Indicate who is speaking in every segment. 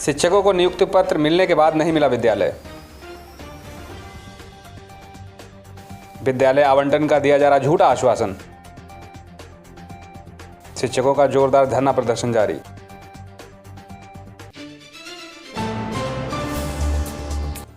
Speaker 1: शिक्षकों को नियुक्ति पत्र मिलने के बाद नहीं मिला विद्यालय। विद्यालय आवंटन का दिया जा रहा झूठा आश्वासन। शिक्षकों का जोरदार धरना प्रदर्शन जारी।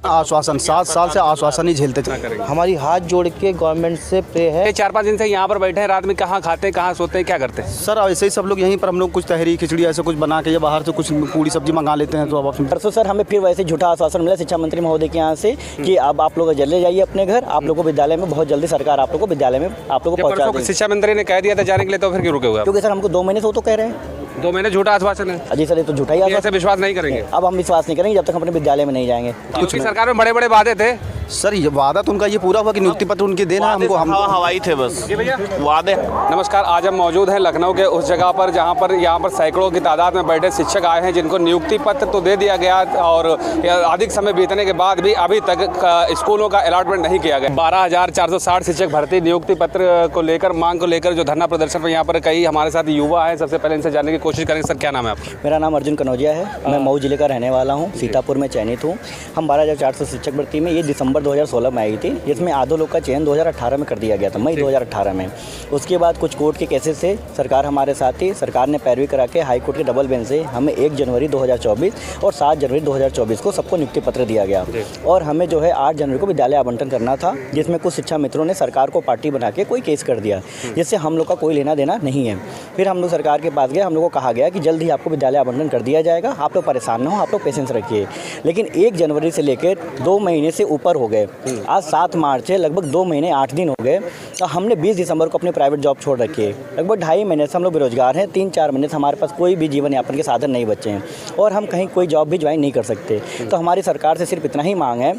Speaker 2: आश्वासन 7 साल से आश्वासन ही झेलते थे।
Speaker 3: हमारी हाथ जोड़ के गवर्नमेंट से प्रे है।
Speaker 1: 4-5 दिन से यहाँ पर बैठे हैं, रात में कहाँ खाते हैं, कहाँ सोते हैं, क्या करते हैं?
Speaker 2: सर ऐसे ही सब लोग यहीं पर हम लोग कुछ तहरी खिचड़ी ऐसे कुछ बना के या बाहर से कुछ पूरी सब्जी मंगा लेते हैं। तो अब
Speaker 3: परसों सर हमें फिर वैसे झूठा आश्वासन मिला शिक्षा मंत्री महोदय के यहाँ से कि अब आप लोग जल्दी जाइए अपने घर, आप लोग को विद्यालय में बहुत जल्दी सरकार आप लोग को विद्यालय में आप लोग को पहुँचा देगी।
Speaker 1: शिक्षा मंत्री ने कह दिया था जाने के लिए, तो फिर क्यों रुके हुए?
Speaker 3: क्योंकि सर हमको 2 महीने से वो तो कह रहे हैं।
Speaker 1: 2 महीने झूठा आश्वासन है।
Speaker 3: जी सर, ये तो झूठा ही आश्वासन।
Speaker 1: विश्वास नहीं करेंगे?
Speaker 3: अब हम विश्वास नहीं करेंगे जब तक अपने विद्यालय में नहीं जाएंगे।
Speaker 1: कुछ सरकार में बड़े बड़े वादे थे
Speaker 2: सर, ये वादा तो उनका ये पूरा हुआ कि नियुक्ति पत्र उनके देना हमको, हम
Speaker 4: हवाई थे बस वादे।
Speaker 1: नमस्कार, आज हम मौजूद हैं लखनऊ के उस जगह पर जहां पर यहाँ पर सैकड़ों की तादाद में बैठे शिक्षक आए हैं जिनको नियुक्ति पत्र तो दे दिया गया और अधिक समय बीतने के बाद भी अभी तक स्कूलों का अलॉटमेंट नहीं किया गया। 12,460 शिक्षक भर्ती नियुक्ति पत्र को लेकर, मांग को लेकर जो धरना प्रदर्शन पर यहाँ पर कई हमारे साथ युवा हैं। सबसे पहले इनसे जानने की कोशिश करेंगे। सर, क्या नाम है आपका?
Speaker 3: मेरा नाम अर्जुन कनौजिया है। मैं मऊ जिले का रहने वाला हूँ, सीतापुर में चयनित हूँ। हम 12,400 शिक्षक भर्ती में ये दिसंबर 2016 में आई थी, जिसमें आधो लोग का चयन 2018 में कर दिया गया था, मई 2018 में। उसके बाद कुछ कोर्ट के केसेस से सरकार हमारे साथ थी। सरकार ने पैरवी करा के हाई कोर्ट के डबल बेंच से हमें 1 जनवरी 2024 और 7 जनवरी 2024 को सबको नियुक्ति पत्र दिया गया। और हमें जो है 8 जनवरी को विद्यालय आवंटन करना था, जिसमें कुछ शिक्षा मित्रों ने सरकार को पार्टी बना के कोई केस कर दिया, जिससे हम लोग का कोई लेना देना नहीं है। फिर हम लोग सरकार के पास गए, हम लोग को कहा गया कि जल्द ही आपको विद्यालय आवंटन कर दिया जाएगा, आप लोग परेशान ना हो, आप लोग पेशेंस रखिए। लेकिन 1 जनवरी से लेकर 2 महीने से ऊपर हो गए। आज 7 मार्च है, लगभग 2 महीने 8 दिन हो गए। तो हमने 20 दिसंबर को अपनी प्राइवेट जॉब छोड़ रखी है। लगभग 2.5 महीने से हम लोग बेरोजगार हैं। 3-4 महीने से हमारे पास कोई भी जीवन यापन के साधन नहीं बचे हैं और हम कहीं कोई जॉब भी ज्वाइन नहीं कर सकते। तो हमारी सरकार से सिर्फ इतना ही मांग है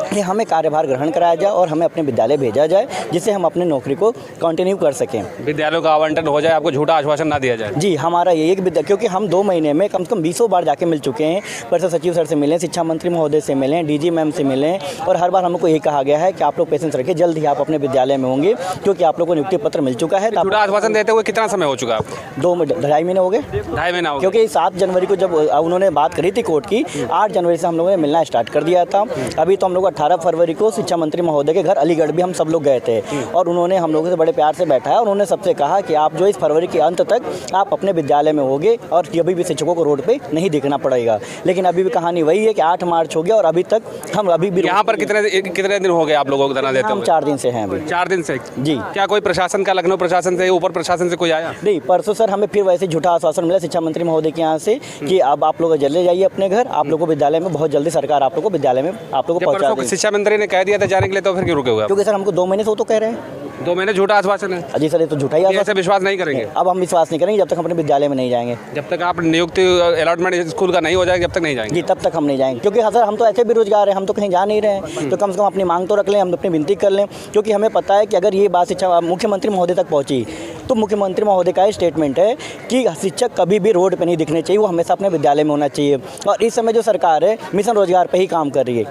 Speaker 3: कि हमें कार्यभार ग्रहण कराया जाए और हमें अपने विद्यालय भेजा जाए, जिससे हम अपनी नौकरी को कंटिन्यू कर सकें।
Speaker 1: विद्यालयों का आवंटन हो जाए, आपको झूठा आश्वासन ना दिया जाए।
Speaker 3: जी, हमारा ये एक विद्या, क्योंकि हम 2 महीने में कम से कम 20 बार जाके मिल चुके हैं। परिषद सचिव सर से मिले, शिक्षा मंत्री महोदय से मिले, डीजी मैम से मिले और हर बार हम लोग को ये कहा गया है कि आप लोग पेशेंस रखिए, जल्द ही आप अपने विद्यालय में होंगे, क्योंकि आप लोग को नियुक्ति पत्र मिल चुका है।
Speaker 1: झूठा आश्वासन देते हुए कितना समय हो चुका है?
Speaker 3: 2.5 महीने हो गए।
Speaker 1: 2.5 महीना हो गया।
Speaker 3: क्योंकि 7 जनवरी को जब उन्होंने बात करी थी कोर्ट की, 8 जनवरी से हम लोगों ने मिलना स्टार्ट कर दिया था। अभी तो हम लोग 18 फरवरी को शिक्षा मंत्री महोदय के घर अलीगढ़ भी हम सब लोग गए थे और उन्होंने हम लोगों से बड़े प्यार से बैठा है और उन्होंने सबसे कहा कि आप जो इस फरवरी के अंत तक आप अपने विद्यालय में होंगे और कभी भी शिक्षकों को रोड पे नहीं दिखना पड़ेगा। लेकिन अभी भी कहानी वही है कि 8 मार्च हो गया और अभी तक हम अभी भी
Speaker 1: यहाँ पर कितने दिन हो गए आप लोगों को धरना देते हुए?
Speaker 3: 4 दिन से हैं अभी।
Speaker 1: 4 दिन से?
Speaker 3: जी।
Speaker 1: क्या कोई प्रशासन का, लखनऊ प्रशासन से, ऊपर प्रशासन से कोई आया?
Speaker 3: नहीं, परसों सर हमें फिर वैसे झूठा आश्वासन मिला शिक्षा मंत्री महोदय के यहाँ से कि अब आप लोग जल्दी जाइए अपने घर, आप लोग को विद्यालय में बहुत जल्दी सरकार आप लोग को विद्यालय में आप लोग को पहुँचा देगी।
Speaker 1: शिक्षा मंत्री ने कह दिया था जाने के लिए, तो फिर क्यों रुके हुए?
Speaker 3: क्योंकि सर हमको 2 महीने से वो तो कह रहे हैं।
Speaker 1: 2 महीने झूठा आश्वासन है।
Speaker 3: जी सर, ये तो झूठा ही आश्वासन।
Speaker 1: विश्वास नहीं करेंगे?
Speaker 3: अब हम विश्वास नहीं करेंगे जब तक अपने विद्यालय में नहीं जाएंगे।
Speaker 1: जब तक आप नियुक्ति अलॉटमेंट स्कूल का नहीं हो जाएगा, जब तक नहीं जाएंगे?
Speaker 3: जी, तब तक हम नहीं जाएंगे। क्योंकि सर हम तो ऐसे बेरोजगार हैं, हम तो कहीं जा नहीं रहे हैं। तो कम से कम अपनी मांग तो रख लें, हम अपनी विनती कर लें। क्योंकि हमें पता है कि अगर ये बात शिक्षा मुख्यमंत्री महोदय तक पहुँची तो मुख्यमंत्री महोदय का स्टेटमेंट है कि शिक्षक कभी भी रोड पे नहीं दिखने चाहिए, वो हमेशा अपने विद्यालय में होना चाहिए। और इस समय जो सरकार है मिशन रोजगार पे ही काम कर रही है।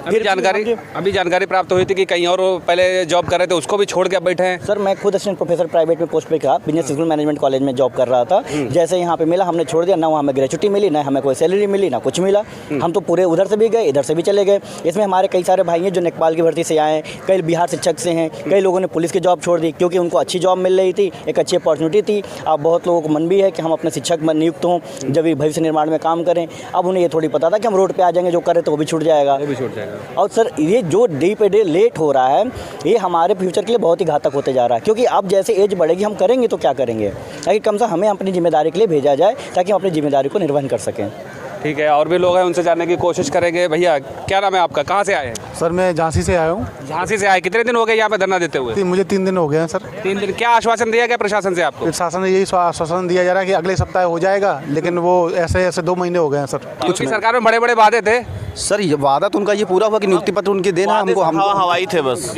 Speaker 1: अभी जानकारी प्राप्त हुई थी कि कहीं और पहले जॉब कर रहे थे, उसको भी छोड़ के बैठे हैं।
Speaker 3: सर मैं खुद असिस्टेंट प्रोफेसर प्राइवेट में पोस्ट पे था, बिजनेस स्कूल मैनेजमेंट कॉलेज में जॉब कर रहा था। जैसे यहाँ पे मिला हमने छोड़ दिया, ना वहाँ हमें ग्रेचुटी मिली, ना हमें कोई सैलरी मिली, ना कुछ मिला। हम तो पूरे उधर से भी गए, इधर से भी चले गए। इसमें हमारे कई सारे भाई हैं जो नेपाल की भर्ती से आए हैं, कई बिहार शिक्षक से हैं, कई लोगों ने पुलिस की जॉब छोड़ दी क्योंकि उनको अच्छी जॉब मिल रही थी, एक अच्छी अपॉर्चुनिटी थी। अब बहुत लोगों को मन भी है कि हम अपने शिक्षक नियुक्त हों, जब भी भविष्य निर्माण में काम करें। अब उन्हें ये थोड़ी पता था कि हम रोड पे आ जाएंगे, जो करें तो वो भी छूट जाएगा। और सर ये जो डे पे डे लेट हो रहा है, ये हमारे फ्यूचर के लिए बहुत ही घातक होते जा रहा है। क्योंकि अब जैसे एज बढ़ेगी हम करेंगे तो क्या करेंगे, ताकि कम से कम हमें अपनी जिम्मेदारी के लिए भेजा जाए, ताकि हम अपनी जिम्मेदारी को निर्वहन कर सकें।
Speaker 1: ठीक है, और भी लोग हैं, उनसे जानने की कोशिश करेंगे। भैया क्या नाम है आपका, कहाँ से आए हैं?
Speaker 5: सर मैं झांसी से आया हूँ।
Speaker 1: झांसी से आए, कितने दिन हो गए यहाँ पे धरना देते हुए?
Speaker 5: मुझे 3 दिन हो गए हैं सर।
Speaker 1: 3 दिन। क्या आश्वासन दिया गया प्रशासन से आपको?
Speaker 5: प्रशासन ने यही आश्वासन दिया जा रहा है कि अगले सप्ताह हो जाएगा, लेकिन वो ऐसे 2 महीने हो गए हैं सर।
Speaker 1: कुछ सरकार में बड़े बड़े वादे थे
Speaker 2: सर, ये वादा तो उनका ये पूरा हुआ कि नियुक्ति पत्र उनके देना हमको, हम
Speaker 4: हवाई थे बस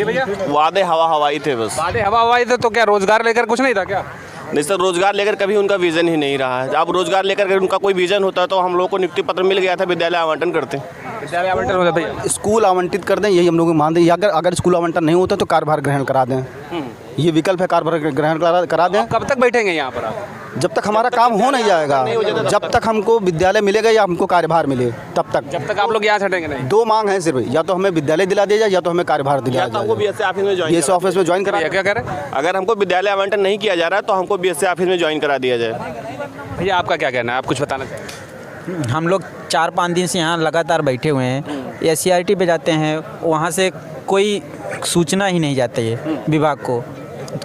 Speaker 4: वादे, हवाई थे बस।
Speaker 1: वादे हवाई थे, तो क्या रोजगार लेकर कुछ नहीं था क्या?
Speaker 4: नहीं सर, रोजगार लेकर कभी उनका विजन ही नहीं रहा है। अब रोजगार लेकर अगर उनका कोई विजन होता तो हम लोगों को नियुक्ति पत्र मिल गया था, विद्यालय आवंटन करते।
Speaker 1: विद्यालय आवंटन हो जाता है,
Speaker 2: स्कूल आवंटित कर दें, यही हम लोग मानते हैं। अगर स्कूल आवंटन नहीं होता तो कार्यभार ग्रहण करा दें, ये विकल्प है, कार्यभार ग्रहण करा दें।
Speaker 1: कब तक बैठेंगे यहाँ पर आप?
Speaker 2: जब तक हमारा काम हो नहीं जाएगा, जब तक हमको विद्यालय मिलेगा या हमको कार्यभार मिले, तब तक।
Speaker 1: जब तक आप लोग यहाँ छटेंगे नहीं?
Speaker 2: दो मांग है सिर्फ, या तो हमें विद्यालय दिला दिया जाए या तो हमें कार्यभार दिला
Speaker 4: हमको
Speaker 2: जाए।
Speaker 4: बीएससी ऑफिस में ज्वाइन
Speaker 2: बीएससी ऑफिस में ज्वाइन करा।
Speaker 1: क्या कह रहे हैं
Speaker 4: अगर हमको विद्यालय आवंटन नहीं किया जा रहा तो हमको बीएससी ऑफिस में ज्वाइन करा दिया जाए।
Speaker 1: भैया? आपका क्या कहना है, आप कुछ बताना चाहें?
Speaker 6: हम लोग 4-5 दिन से यहाँ लगातार बैठे हुए हैं। SCRT पे जाते हैं, वहाँ से कोई सूचना ही नहीं जाती है विभाग को,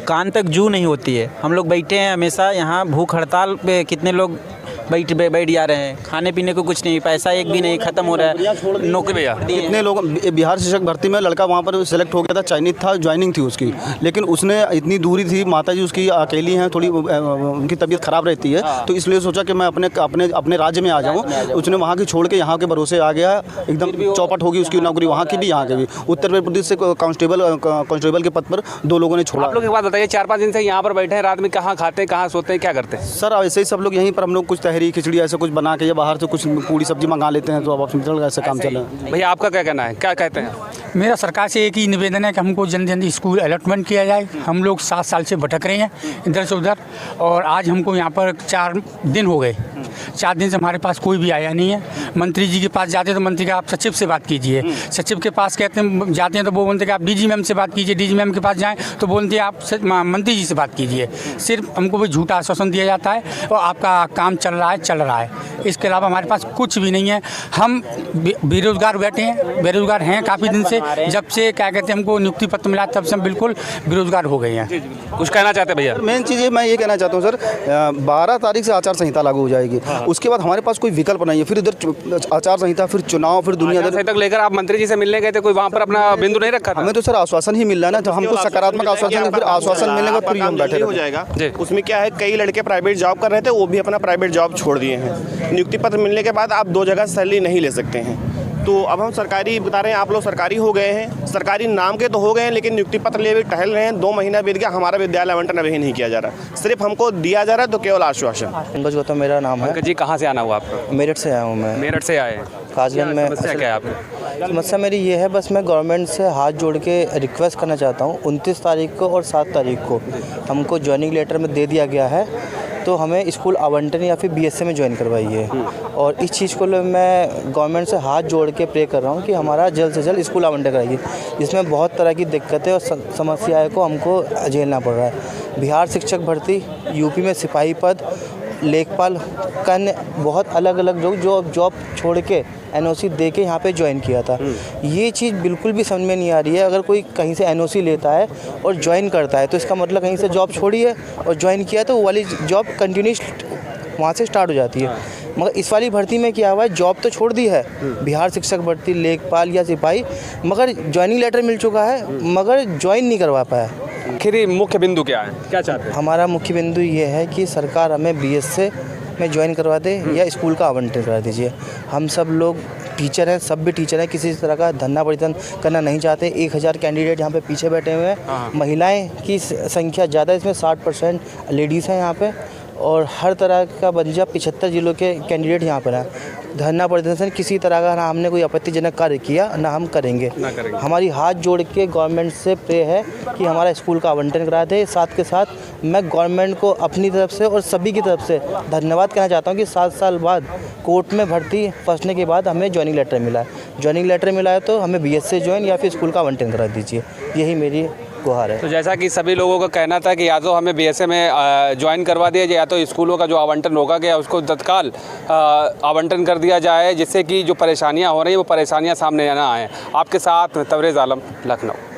Speaker 6: कान तक जू नहीं होती है। हम लोग बैठे हैं हमेशा यहाँ, भूख हड़ताल पे कितने लोग बैठ जा रहे हैं, खाने पीने को कुछ नहीं, पैसा एक भी नहीं, खत्म हो रहा है। नौकरी भैया
Speaker 2: कितने लोग, बिहार शिक्षक भर्ती में लड़का वहाँ पर सेलेक्ट हो गया था, चयनित था, ज्वाइनिंग थी उसकी, लेकिन उसने इतनी दूरी थी, माता जी उसकी अकेली हैं, थोड़ी उनकी तबीयत ख़राब रहती है, तो इसलिए सोचा कि मैं अपने राज्य में आ जाऊँ। उसने वहाँ की छोड़ के यहाँ के भरोसे आ गया, एकदम चौपट होगी उसकी नौकरी, वहाँ की भी यहाँ के भी। उत्तर प्रदेश से कांस्टेबल के पद पर 2 लोगों ने छोड़ा।
Speaker 1: आप लोग एक बात बताइए, 4-5 दिन से यहाँ पर बैठे हैं, रात में कहाँ खाते हैं, कहाँ सोते हैं, क्या करते हैं?
Speaker 2: सर ऐसे ही सब लोग यहीं पर हम लोग कुछ तहरी खिचड़ी ऐसे कुछ बना के या बाहर से कुछ पूरी सब्जी मंगा लेते हैं, तो अब ऐसे काम चल रहा है।
Speaker 1: भैया आपका क्या कहना है, क्या कहते हैं?
Speaker 7: मेरा सरकार से एक ही निवेदन है कि हमको जल्दी जल्दी स्कूल अलॉटमेंट किया जाए। हम लोग 7 साल से भटक रहे हैं इधर से उधर, और आज हमको यहाँ पर 4 दिन हो गए। 4 दिन से हमारे पास कोई भी आया नहीं है। मंत्री जी के पास जाते हैं तो मंत्री का आप सचिव से बात कीजिए, सचिव के पास कहते हैं जाते हैं तो वो बोलते हैं कि आप DG मैम से बात कीजिए, DG मैम के पास जाएँ तो बोलते हैं आप मंत्री जी से बात कीजिए। सिर्फ हमको भी झूठा आश्वासन दिया जाता है और आपका काम चल रहा है। इसके अलावा हमारे पास कुछ भी नहीं है। हम बेरोजगार बैठे हैं, बेरोजगार हैं काफ़ी दिन से, जब से क्या कहते हैं हमको नियुक्ति पत्र मिला तब से हम बिल्कुल बेरोजगार हो गए हैं।
Speaker 1: कुछ कहना चाहते हैं भैया?
Speaker 2: मेन चीज़ मैं ये कहना चाहता हूँ सर, 12 तारीख से आचार संहिता लागू हो जाएगी। उसके बाद हमारे पास कोई विकल्प नहीं है, फिर इधर आचार संहिता, फिर चुनाव, फिर दुनिया
Speaker 1: तक लेकर आप मंत्री जी से मिलने गए थे, कोई वहाँ पर अपना बिंदु नहीं रखा था?
Speaker 2: हमें तो सर आश्वासन ही मिल रहा है ना, तो हमको सकारात्मक आश्वासन, फिर आश्वासन मिलने के बाद फिर हम बैठे
Speaker 4: हो जाएगा। उसमें क्या है, कई लड़के प्राइवेट जॉब कर रहे थे, वो भी अपना प्राइवेट जॉब छोड़ दिए हैं। नियुक्ति पत्र मिलने के बाद आप 2 जगह सैलरी नहीं ले सकते हैं। तो अब हम सरकारी बता रहे हैं, आप लोग सरकारी हो गए हैं, सरकारी नाम के तो हो गए हैं, लेकिन नियुक्ति पत्र लिए टहल रहे हैं। 2 महीना बीत गया, हमारा विद्यालय आवंटन अभी नहीं किया जा रहा, सिर्फ हमको दिया जा रहा है तो केवल आश्वासन।
Speaker 3: पंकज गौतम मेरा नाम है।
Speaker 1: जी कहाँ से आना हुआ आपका?
Speaker 3: मेरठ से आया हूँ मैं।
Speaker 1: मेरठ से आए हैं?
Speaker 3: काजगंज में।
Speaker 1: समस्या क्या है आपकी?
Speaker 3: समस्या मेरी ये है, बस मैं गवर्नमेंट से हाथ जोड़ के रिक्वेस्ट करना चाहता हूँ। 29 तारीख को और 7 तारीख को हमको ज्वाइनिंग लेटर में दे दिया गया है, तो हमें स्कूल आवंटन या फिर BSc में ज्वाइन करवाइए। और इस चीज़ को मैं गवर्नमेंट से हाथ जोड़ के प्रे कर रहा हूँ कि हमारा जल्द से जल्द स्कूल आवंटन कराइए। इसमें बहुत तरह की दिक्कतें और समस्याएं को हमको झेलना पड़ रहा है। बिहार शिक्षक भर्ती, यूपी में सिपाही पद, लेखपाल, कन्या, बहुत अलग अलग लोग जो जॉब छोड़ के NOC दे के यहाँ पे ज्वाइन किया था। ये चीज़ बिल्कुल भी समझ में नहीं आ रही है। अगर कोई कहीं से NOC लेता है और ज्वाइन करता है तो इसका मतलब कहीं से जॉब छोड़ी है और ज्वाइन किया तो वो वाली जॉब कंटिन्यूस वहाँ से स्टार्ट हो जाती है। मगर इस वाली भर्ती में क्या हुआ है, जॉब तो छोड़ दी है, बिहार शिक्षक भर्ती, लेखपाल या सिपाही, मगर ज्वाइनिंग लेटर मिल चुका है मगर ज्वाइन नहीं करवा पाया।
Speaker 1: आखिरी मुख्य बिंदु क्या है, क्या चाहते हैं?
Speaker 3: हमारा मुख्य बिंदु ये है कि सरकार हमें BSc में ज्वाइन करवा दे या स्कूल का आवंटन करा दीजिए। हम सब लोग टीचर हैं, सब भी टीचर हैं, किसी तरह का धंधा परिवर्तन करना नहीं चाहते। 1000 कैंडिडेट यहाँ पे पीछे बैठे हुए हैं। महिलाएं की संख्या ज़्यादा, इसमें 60% लेडीज़ हैं यहाँ पे, और हर तरह का बंजा 75 जिलों के कैंडिडेट यहाँ पर हैं। धरना प्रदर्शन किसी तरह का ना हमने कोई आपत्तिजनक कार्य किया ना हम करेंगे। हमारी हाथ जोड़ के गवर्नमेंट से प्रे है कि हमारा स्कूल का आवंटन करा दे। साथ के साथ मैं गवर्नमेंट को अपनी तरफ से और सभी की तरफ से धन्यवाद कहना चाहता हूँ कि 7 साल बाद कोर्ट में भर्ती फंसने के बाद हमें ज्वाइनिंग लेटर मिला है। ज्वाइनिंग लेटर मिला है तो हमें BSc ज्वाइन या फिर स्कूल का आवंटन करा दीजिए, यही मेरी गुहार है।
Speaker 1: तो जैसा कि सभी लोगों का कहना था कि या तो हमें BSc में ज्वाइन करवा दिया जाए या तो स्कूलों का जो आवंटन रोका गया उसको तत्काल आवंटन कर दिया जाए, जिससे कि जो परेशानियां हो रही हैं वो परेशानियां सामने ना आएँ। आपके साथ तबरेज़ आलम, लखनऊ।